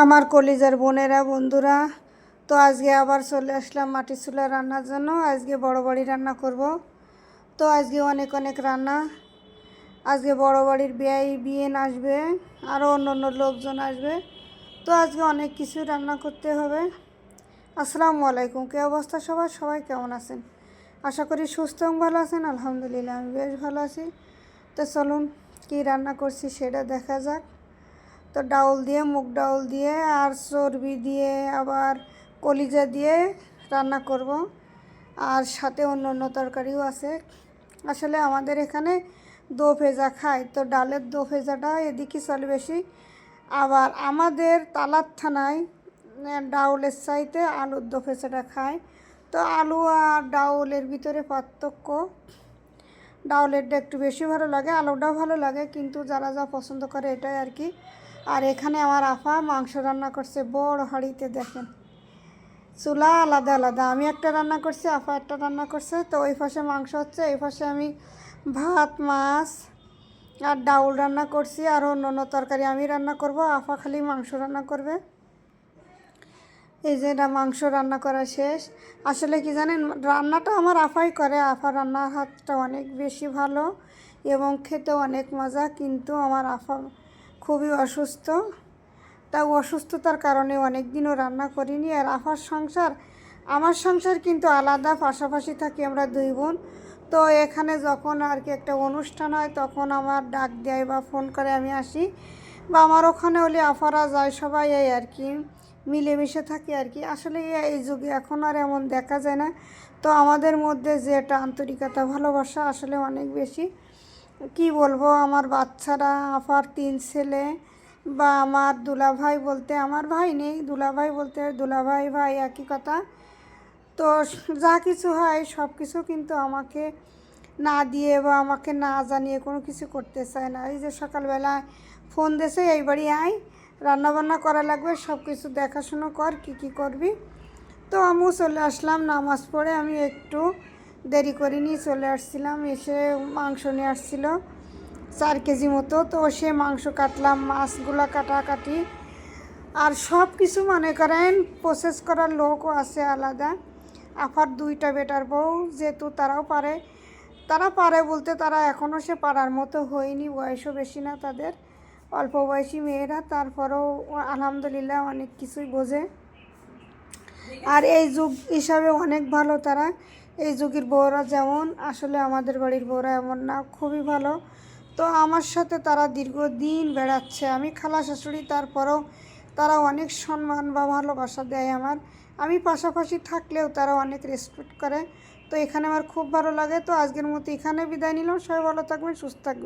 আমার কলিজার বোনেরা বন্ধুরা, তো আজকে আবার চলে আসলাম মাটির চুলা রান্নার জন্য। আজকে বড় বাড়ি রান্না করব। তো আজকে অনেক অনেক রান্না। আজকে বড় বাড়ির বিয়ে আসবে, আরও অন্য অন্য লোকজন আসবে। তো আজকে অনেক কিছু রান্না করতে হবে। আসসালামু আলাইকুম, কী অবস্থা সবাই? সবাই কেমন আছেন? আশা করি সুস্থ এবং ভালো আছেন। আলহামদুলিল্লাহ আমি বেশ ভালো আছি। তো চলুন কী রান্না করছি সেটা দেখা যাক। তো ডাউল দিয়ে, মুগ ডাউল দিয়ে আর চর্বি দিয়ে আবার কলিজা দিয়ে রান্না করব। আর সাথে অন্য অন্য তরকারিও আছে। আসলে আমাদের এখানে দো ভেজা খায়, তো ডালের দো ভেজাটা এদিকে চলে বেশি। আবার আমাদের তালার থানায় ডাউলের চাইতে আলুর দো ভেজাটা খায়। তো আলু আর ডাউলের ভিতরে পার্থক্য। ডাউলেরটা একটু বেশি ভালো লাগে, আলুটাও ভালো লাগে, কিন্তু যারা যা পছন্দ করে এটাই আর কি। আর এখানে আমার আফা মাংস রান্না করছে বড় হাঁড়িতে, দেখেন চুলা আলাদা আলাদা। আমি একটা রান্না করছি, আফা একটা রান্না করছে। তো ওই পাশে মাংস হচ্ছে, এই পাশে আমি ভাত, মাছ আর ডাউল রান্না করছি। আর অন্য অন্য তরকারি আমি রান্না করব, আফা খালি মাংস রান্না করবে। এই যে এটা মাংস রান্না করা শেষ। আসলে কি জানেন, রান্নাটা আমার আফাই করে। আফা রান্নার হাতটা অনেক বেশি ভালো এবং খেতেও অনেক মজা। কিন্তু আমার আফা খুবই অসুস্থ, তাই অসুস্থতার কারণে অনেক দিনও রান্না করিনি। আর আফার সংসার, আমার সংসার কিন্তু আলাদা, পাশাপাশি থাকি আমরা দুই বোন। তো এখানে যখন আর কি একটা অনুষ্ঠান হয় তখন আমার ডাক দেয় বা ফোন করে আমি আসি, বা আমার ওখানে হলে আফারা যায়, সবাই এই আর কি মিলেমিশে থাকি আর কি। আসলে এই যুগে এখন আর এমন দেখা যায় না। তো আমাদের মধ্যে যে একটা আন্তরিকতা, ভালোবাসা আসলে অনেক বেশি। কি বলবো, আমার বাচ্চারা, আফার 3 ছেলে, বা আমার দুলাভাই বলতে আমার ভাই নেই, দুলাভাই বলতে দুলাভাই ভাই একই কথা। তো যা কিছু হয় সব কিছু কিন্তু আমাকে না দিয়ে বা আমাকে না জানিয়ে কোনো কিছু করতে চায় না। এই যে সকালবেলা ফোন দিয়েছে, এই বাড়ি আয়, রান্নাবান্না করা লাগবে, সব কিছু দেখাশুনো কর, কী করবি। তো আমিও চলে আসলাম নামাজ পড়ে। আমি একটু দেরি করিনি, চলে আসছিলাম। এসে মাংস নিয়ে আসছিল 4 কেজি মতো। তো সে মাংস কাটলাম, মাছগুলো কাটাকাটি আর সব কিছু মনে করেন প্রসেস করার লোকও আছে আলাদা। আফার 2টা বেটার বউ, যেহেতু তারা পারে বলতে তারা এখনও সে পারার মতো হয়নি, বয়সও বেশি না তাদের, অল্প বয়সী মেয়েরা, তারপরেও আলহামদুলিল্লাহ অনেক কিছুই বোঝে। আর এই যুগ হিসাবে অনেক ভালো তারা। এই যুগের বউরা যেমন, আসলে আমাদের বাড়ির বউরা এমন না, খুবই ভালো। তো আমার সাথে তারা দীর্ঘদিন বেড়াচ্ছে, আমি খালা শাশুড়ি, তারপরেও তারা অনেক সম্মান বা ভালোবাসা দেয় আমার। আমি পাশাপাশি থাকলেও তারা অনেক রেসপেক্ট করে। তো এখানে আমার খুব ভালো লাগে। তো আজকের মতো এখানে বিদায় নিলাম। সবাই ভালো থাকবেন, সুস্থ থাকবেন।